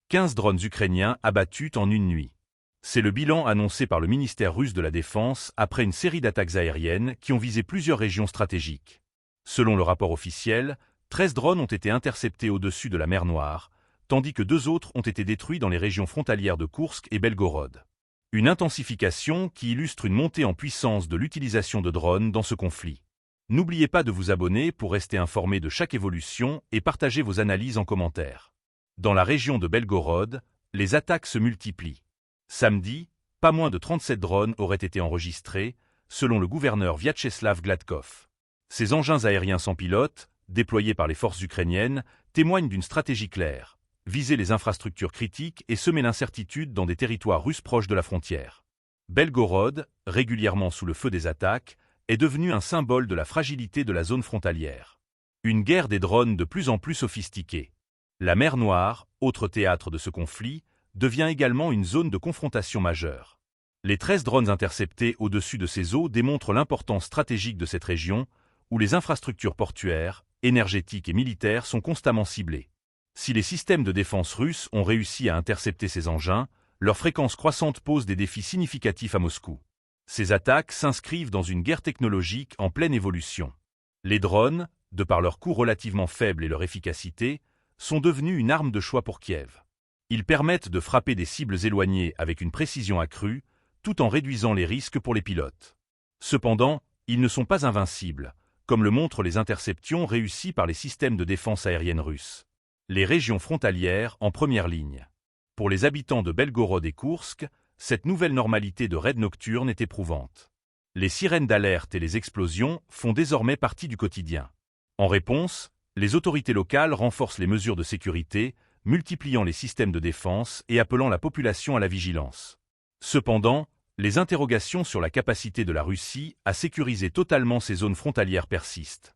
15 drones ukrainiens abattus en une nuit. C'est le bilan annoncé par le ministère russe de la Défense après une série d'attaques aériennes qui ont visé plusieurs régions stratégiques. Selon le rapport officiel, 13 drones ont été interceptés au-dessus de la mer Noire, tandis que 2 autres ont été détruits dans les régions frontalières de Koursk et Belgorod. Une intensification qui illustre une montée en puissance de l'utilisation de drones dans ce conflit. N'oubliez pas de vous abonner pour rester informé de chaque évolution et partager vos analyses en commentaire. Dans la région de Belgorod, les attaques se multiplient. Samedi, pas moins de 37 drones auraient été enregistrés, selon le gouverneur Vyacheslav Gladkov. Ces engins aériens sans pilote, déployés par les forces ukrainiennes, témoignent d'une stratégie claire: viser les infrastructures critiques et semer l'incertitude dans des territoires russes proches de la frontière. Belgorod, régulièrement sous le feu des attaques, est devenu un symbole de la fragilité de la zone frontalière. Une guerre des drones de plus en plus sophistiquée. La mer Noire, autre théâtre de ce conflit, devient également une zone de confrontation majeure. Les 13 drones interceptés au-dessus de ces eaux démontrent l'importance stratégique de cette région, où les infrastructures portuaires, énergétiques et militaires sont constamment ciblées. Si les systèmes de défense russes ont réussi à intercepter ces engins, leur fréquence croissante pose des défis significatifs à Moscou. Ces attaques s'inscrivent dans une guerre technologique en pleine évolution. Les drones, de par leur coût relativement faible et leur efficacité, sont devenus une arme de choix pour Kiev. Ils permettent de frapper des cibles éloignées avec une précision accrue, tout en réduisant les risques pour les pilotes. Cependant, ils ne sont pas invincibles, comme le montrent les interceptions réussies par les systèmes de défense aérienne russes. Les régions frontalières en première ligne. Pour les habitants de Belgorod et Koursk, cette nouvelle normalité de raids nocturnes est éprouvante. Les sirènes d'alerte et les explosions font désormais partie du quotidien. En réponse, les autorités locales renforcent les mesures de sécurité, multipliant les systèmes de défense et appelant la population à la vigilance. Cependant, les interrogations sur la capacité de la Russie à sécuriser totalement ces zones frontalières persistent.